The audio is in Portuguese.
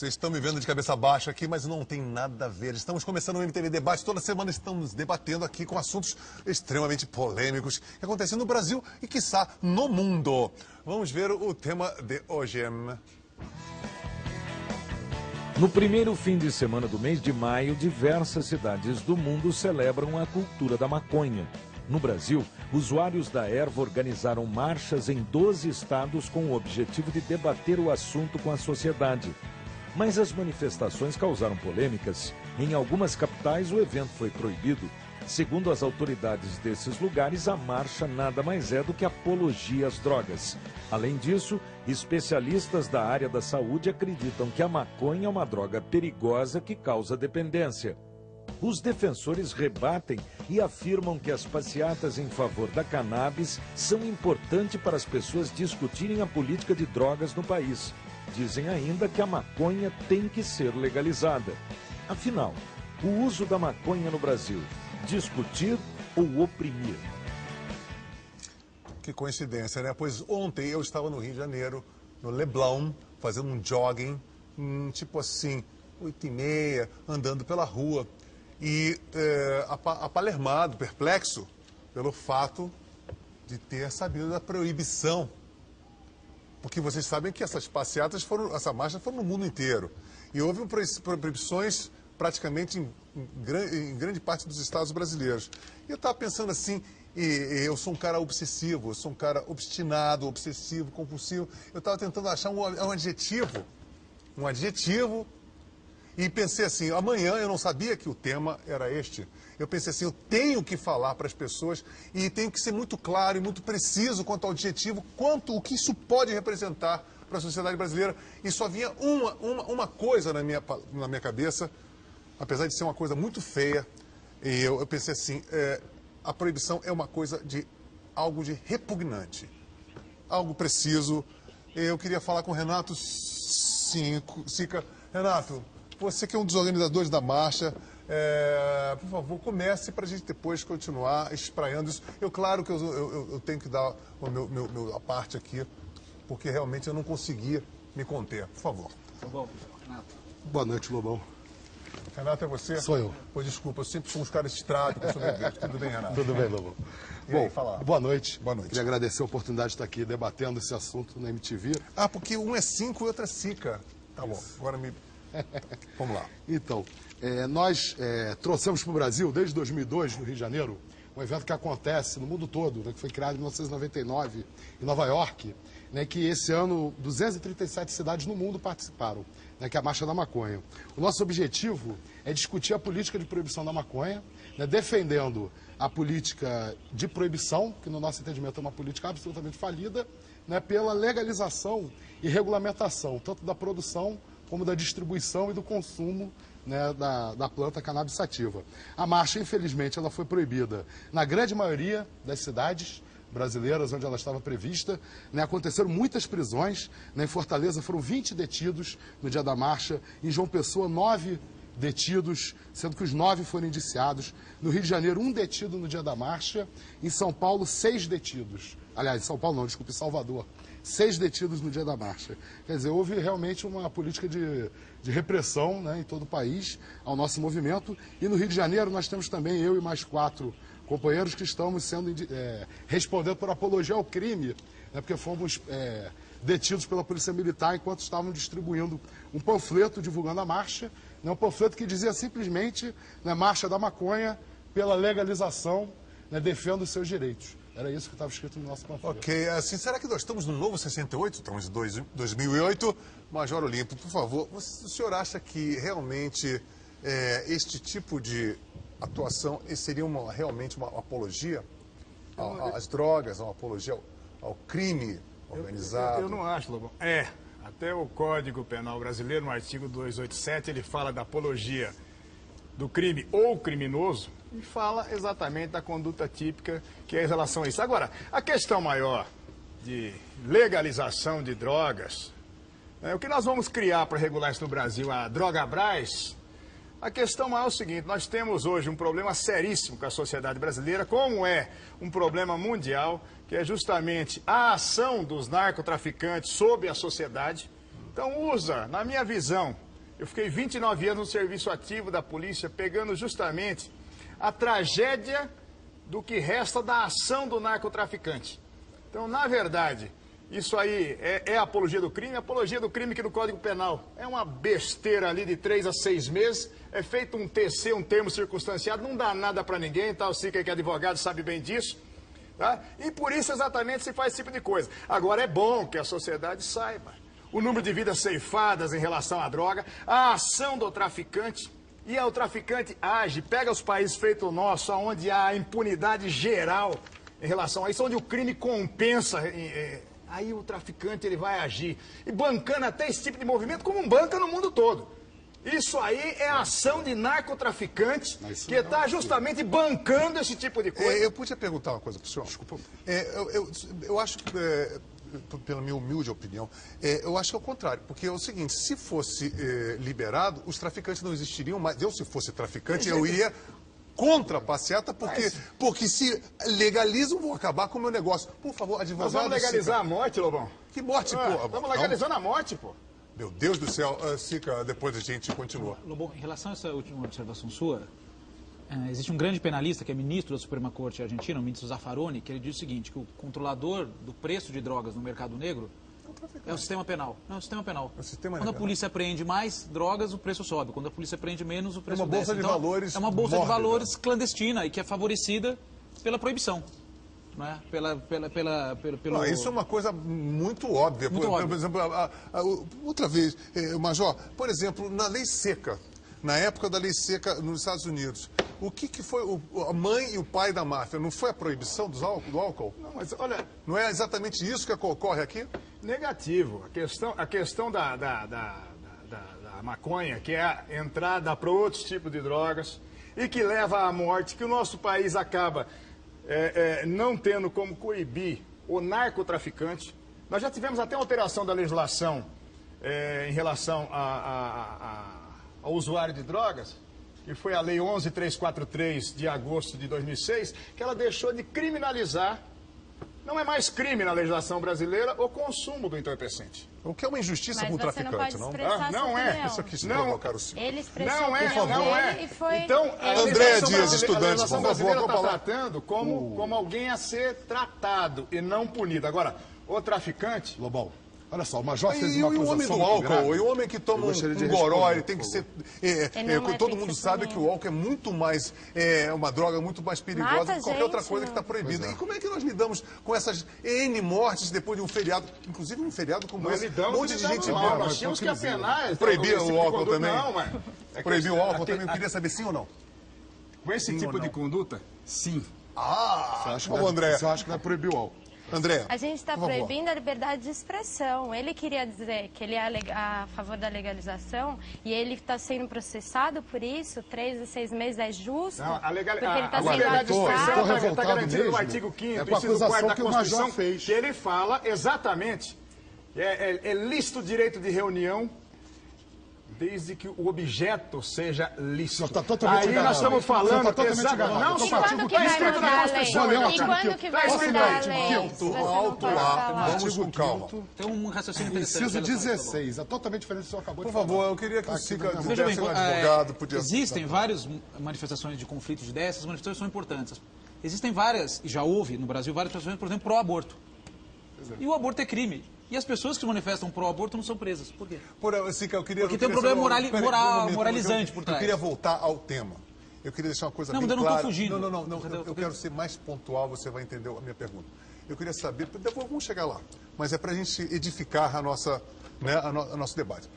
Vocês estão me vendo de cabeça baixa aqui, mas não tem nada a ver. Estamos começando o MTV Debate. Toda semana estamos debatendo aqui com assuntos extremamente polêmicos que acontecem no Brasil e, quiçá, no mundo. Vamos ver o tema de hoje. No primeiro fim de semana do mês de maio, diversas cidades do mundo celebram a cultura da maconha. No Brasil, usuários da erva organizaram marchas em 12 estados com o objetivo de debater o assunto com a sociedade. Mas as manifestações causaram polêmicas. Em algumas capitais, o evento foi proibido. Segundo as autoridades desses lugares, a marcha nada mais é do que apologia às drogas. Além disso, especialistas da área da saúde acreditam que a maconha é uma droga perigosa que causa dependência. Os defensores rebatem e afirmam que as passeatas em favor da cannabis são importantes para as pessoas discutirem a política de drogas no país. Dizem ainda que a maconha tem que ser legalizada. Afinal, o uso da maconha no Brasil, discutir ou oprimir? Que coincidência, né? Pois ontem eu estava no Rio de Janeiro, no Leblon, fazendo um jogging, tipo assim, 8h30, andando pela rua. E apalermado, perplexo, pelo fato de ter sabido da proibição. Porque vocês sabem que essas passeatas essa marcha foram no mundo inteiro. E houve proibições praticamente em grande parte dos estados brasileiros. E eu estava pensando assim, eu sou um cara obsessivo, eu sou um cara obstinado, obsessivo, compulsivo. Eu estava tentando achar um adjetivo, e pensei assim, amanhã eu não sabia que o tema era este. Eu pensei assim, eu tenho que falar para as pessoas e tenho que ser muito claro e muito preciso quanto ao objetivo, o que isso pode representar para a sociedade brasileira. E só vinha uma coisa na minha cabeça, apesar de ser uma coisa muito feia. E eu pensei assim, a proibição é uma coisa algo de repugnante, algo preciso. Eu queria falar com o Renato Sica. Renato, você que é um dos organizadores da marcha, por favor, comece para a gente depois continuar espraiando isso. Claro que eu tenho que dar a parte aqui, porque realmente eu não conseguia me conter. Por favor. Tá bom, Renato. Boa noite, Lobão. Renato, é você? Sou eu. Pois desculpa, eu sempre sou uns caras estrados para sobreviver. Tudo bem, Renato? Tudo bem, Lobão. Bom, boa noite. Boa noite. Queria agradecer a oportunidade de estar aqui debatendo esse assunto na MTV. Ah, porque um é 5 e outro é Sica. Tá bom, agora vamos lá. Então, nós trouxemos para o Brasil, desde 2002, no Rio de Janeiro, um evento que acontece no mundo todo, né, que foi criado em 1999 em Nova York, né, que esse ano 237 cidades no mundo participaram, né, que é a Marcha da Maconha. O nosso objetivo é discutir a política de proibição da maconha, né, defendendo a política de proibição, que no nosso entendimento é uma política absolutamente falida, né, pela legalização e regulamentação, tanto da produção como da distribuição e do consumo, né, da planta cannabis sativa. A marcha, infelizmente, ela foi proibida na grande maioria das cidades brasileiras onde ela estava prevista, né, aconteceram muitas prisões, né, em Fortaleza foram 20 detidos no dia da marcha, em João Pessoa 9 detidos, sendo que os 9 foram indiciados, no Rio de Janeiro 1 detido no dia da marcha, em São Paulo 6 detidos, aliás, em São Paulo não, desculpe, em Salvador, 6 detidos no dia da marcha. Quer dizer, houve realmente uma política de repressão, né, em todo o país ao nosso movimento. E no Rio de Janeiro nós temos também, eu e mais 4 companheiros que estamos sendo respondendo por apologia ao crime, né, porque fomos detidos pela Polícia Militar enquanto estavam distribuindo um panfleto divulgando a marcha, né, um panfleto que dizia simplesmente, né, Marcha da Maconha pela legalização, né, defenda os seus direitos. Era isso que estava escrito no nosso panfleto. Ok, assim, será que nós estamos no novo 68? Estamos em 2008. Major Olímpio, por favor, o senhor acha que realmente este tipo de atuação seria realmente uma apologia às drogas, uma apologia ao crime organizado? Eu não acho, Lobão. Até o Código Penal Brasileiro, no artigo 287, ele fala da apologia do crime ou criminoso e fala exatamente da conduta típica que é em relação a isso. Agora, a questão maior de legalização de drogas, o que nós vamos criar para regular isso no Brasil? A Drogabras? A questão maior é o seguinte, nós temos hoje um problema seríssimo com a sociedade brasileira, como é um problema mundial, que é justamente a ação dos narcotraficantes sobre a sociedade. Então usa, na minha visão, Eu fiquei 29 anos no serviço ativo da polícia, pegando justamente a tragédia do que resta da ação do narcotraficante. Então, na verdade, isso aí é apologia do crime. Apologia do crime que no Código Penal é uma besteira ali de 3 a 6 meses. É feito um TC, um termo circunstanciado, não dá nada para ninguém, tá? O Sica que é advogado sabe bem disso. Tá? E por isso exatamente se faz esse tipo de coisa. Agora é bom que a sociedade saiba o número de vidas ceifadas em relação à droga, a ação do traficante. E o traficante age, pega os países feitos o nosso, onde há impunidade geral em relação a isso, onde o crime compensa, aí o traficante ele vai agir. E bancando até esse tipo de movimento como banca no mundo todo. Isso aí é ação de narcotraficante que está justamente bancando esse tipo de coisa. Eu podia perguntar uma coisa para o senhor? Desculpa. Eu acho que, pela minha humilde opinião, eu acho que é o contrário. Porque é o seguinte, se fosse liberado, os traficantes não existiriam mais. Eu, se fosse traficante, eu iria contra a passeata, porque se legalizam, vão acabar com o meu negócio. Por favor, advogado... Nós vamos legalizar a morte, Lobão? Que morte, pô? Estamos legalizando a morte, pô. Meu Deus do céu. Sica, depois a gente continua. Lobão, em relação a essa última observação sua, existe um grande penalista que é ministro da Suprema Corte Argentina, o ministro Zaffaroni, que ele diz o seguinte, que o controlador do preço de drogas no mercado negro é o sistema penal. Não, é o sistema penal. Quando a polícia apreende mais drogas, o preço sobe. Quando a polícia apreende menos, o preço desce. É uma bolsa de valores. É uma bolsa de valores clandestina e que é favorecida pela proibição. Né? Isso é uma coisa muito óbvia. Por exemplo, outra vez, Major, por exemplo, na lei seca, na época da lei seca nos Estados Unidos, o que foi a mãe e o pai da máfia? Não foi a proibição do álcool? Não, mas olha... Não é exatamente isso que ocorre aqui? Negativo. A questão da maconha, que é a entrada para outros tipos de drogas e que leva à morte, que o nosso país acaba... não tendo como coibir o narcotraficante. Nós já tivemos até uma alteração da legislação em relação ao usuário de drogas, que foi a Lei 11.343 de agosto de 2006, que ela deixou de criminalizar, não é mais crime na legislação brasileira, o consumo do entorpecente. O que é uma injustiça com o traficante, não? Não é. Isso aqui se provocar o senhor. Ele expressou não é. E foi... Então, André Dias, estudante, a legislação brasileira está falar. tratando como alguém a ser tratado e não punido. Agora, o traficante... Lobão, olha só, o Major fez e uma o homem do álcool, e o homem que toma um goró, ele tem que ser... todo mundo sabe que o álcool é muito mais... uma droga muito mais perigosa que qualquer outra coisa que está proibida. E como é que nós lidamos com essas N mortes depois de um feriado, inclusive um feriado como esse? Um monte de gente morta. Nós tínhamos que apenar... Proibir o álcool também? Não, mas... Proibir o álcool também, eu queria saber sim ou não? Com esse tipo de conduta, sim. André. Você acha que vai proibir o álcool? André, a gente está proibindo a liberdade de expressão. Ele queria dizer que ele é a favor da legalização e ele está sendo processado por isso, 3 a 6 meses é justo? Não, porque ele a está sendo liberdade de expressão está garantida no mesmo, artigo 5º, com a inciso 4º da que o Major Constituição, fez. que ele fala exatamente, é lícito o direito de reunião, desde que o objeto seja lícito. Tá totalmente aí nós estamos falando... Tá totalmente enganado. Não, E quando que vai mudar a lei? E quando que vai mudar a lei? Alto lá, vamos com calma. Tem um raciocínio interessante. Inciso 16, é totalmente diferente do que o senhor acabou de Por falar. favor, eu queria que o Sica Veja bem, desse um advogado. Podia... existem várias manifestações de conflitos de ideias, essas manifestações são importantes. Existem várias, e já houve no Brasil, várias manifestações, por exemplo, pró-aborto. E o aborto é crime. E as pessoas que se manifestam pró-aborto não são presas. Por quê? Sica, Porque tem um problema moralizante por trás. Eu queria voltar ao tema. Eu queria deixar uma coisa bem clara. Não, eu não estou fugindo. Não, eu quero ser mais pontual, você vai entender a minha pergunta. Eu queria saber, vamos chegar lá, mas é para a gente edificar a nossa, nosso debate.